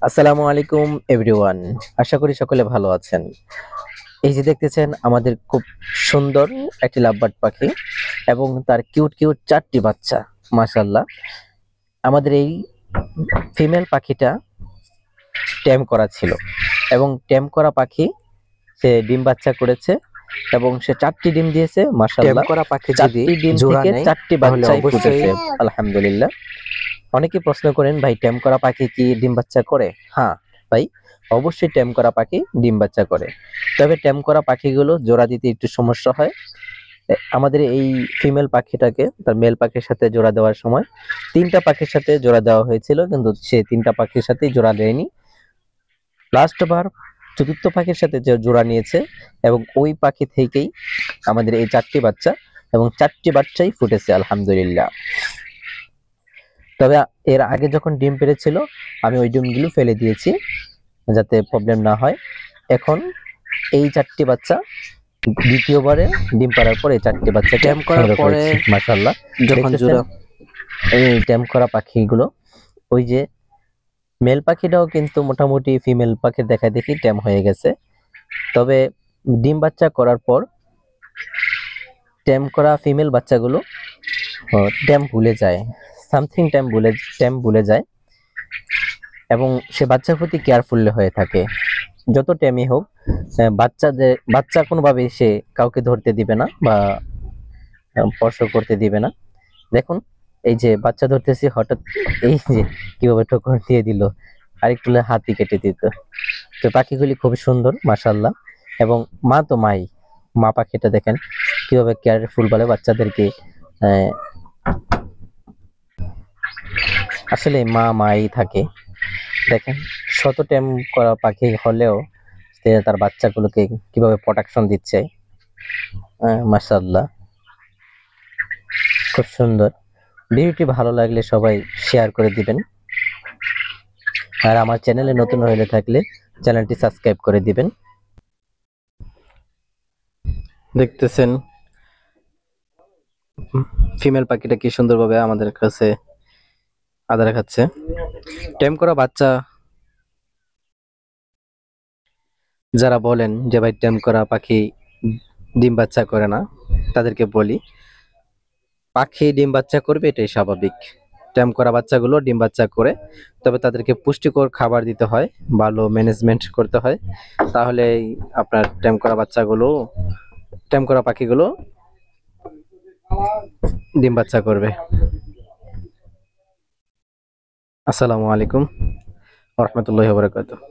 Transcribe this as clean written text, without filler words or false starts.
আসসালামু আলাইকুম এভরিওয়ান। আশা করি সকলে ভালো আছেন। এই যে দেখতেছেন আমাদের খুব সুন্দর একটি লাভবার্ড পাখি এবং তার কিউট কিউট 4টি বাচ্চা। মাশাআল্লাহ, আমাদের এই ফিমেল পাখিটা ট্যাম করা ছিল এবং ট্যাম করা পাখি সে ডিম বাচ্চা করেছে এবং সে 4টি ডিম দিয়েছে। মাশাআল্লাহ, করা পাখি যদি 4টি ডিম জোড়া থেকে নেয় 4টি তাহলে বাচ্চাই অবশ্যই ফুটেছে আলহামদুলিল্লাহ। অনেকে প্রশ্ন করেন, ভাই ট্যাম করা পাখি কি ডিম বাচ্চা করে? হ্যাঁ ভাই, অবশ্যই ট্যাম করা পাখি ডিম বাচ্চা করে, তবে ট্যাম করা পাখিগুলো জোড়া দিতে একটু সমস্যা হয়। আমাদের এই ফিমেল পাখিটাকে তার মেল পাখির সাথে জোড়া দেওয়ার সময় 3টা পাখির সাথে জোড়া দেওয়া হয়েছিল, কিন্তু সে 3টা পাখির সাথেই জোড়া দেয়নি। লাস্ট বার 4র্থ পাখির সাথে যে জোড়া নিয়েছে এবং ওই পাখি থেকেই আমাদের এই 4টি বাচ্চা এবং 4টি বাচ্চাই ফুটেছে আলহামদুলিল্লাহ। তবে এর আগে যখন ডিম পেড়েছিল আমি ওই ডিমগুলো ফেলে দিয়েছি যাতে প্রবলেম না হয়। এখন এই 4টি বাচ্চা দ্বিতীয়বারে ডিম পাড়ার পর এই 4টি বাচ্চাকে ট্যাম করার সংগ্রহ পরে করেছি। মাশাআল্লাহ, যখন জোড়া এই ট্যাম করা পাখিগুলো, ওই যে মেল পাখিটাও কিন্তু মোটামুটি ফিমেল পাখির দেখা দেখি ট্যাম হয়ে গেছে। তবে ডিম বাচ্চা করার পর ট্যাম করা ফিমেল বাচ্চাগুলো ট্যাম ভুলে যায়, সামথিং ট্যাম ভুলে যায় এবং সে বাচ্চার প্রতি কেয়ারফুল হয়ে থাকে। যত ট্যামই হোক, বাচ্চা কোনোভাবেই সে কাউকে ধরতে দিবে না বা স্পর্শ করতে দিবে না। দেখুন, এই যে বাচ্চা ধরতেছি, হঠাৎ এই যে কিভাবে ঠোকর দিয়ে দিল, আরেকটু হলে হাতই কেটে দিত। তো পাখিগুলি খুবই সুন্দর মাশাআল্লাহ, এবং মা তো মা পাখিটা দেখেন কিভাবে কেয়ারফুল বলে বাচ্চাদেরকে। আসলে মাই থাকে। দেখেন, শত ট্যাম করা পাখি হলেও সে তার বাচ্চাগুলোকে কিভাবে প্রোটেকশন দিচ্ছে। মাশাআল্লাহ, খুব সুন্দর। ভিডিওটি ভালো লাগলে সবাই শেয়ার করে দিবেন, আর আমার চ্যানেলে নতুন হয়ে থাকলে চ্যানেলটি সাবস্ক্রাইব করে দিবেন। দেখতেছেন ফিমেল পাখিটা কি সুন্দরভাবে আমাদের কাছে আদর খাচ্ছে। ট্যাম করা বাচ্চা যারা বলেন যে ভাই ট্যাম করা পাখি ডিম বাচ্চা করে না, তাদেরকে বলি পাখি ডিম বাচ্চা করবে, এটাই স্বাভাবিক। ট্যাম করা বাচ্চাগুলো ডিম বাচ্চা করে, তবে তাদেরকে পুষ্টিকর খাবার দিতে হয়, ভালো ম্যানেজমেন্ট করতে হয়, তাহলে আপনার ট্যাম করা পাখিগুলো ডিম বাচ্চা করবে। আসসালামু আলাইকুম ওয়া রাহমাতুল্লাহি ওয়া বারাকাতুহু।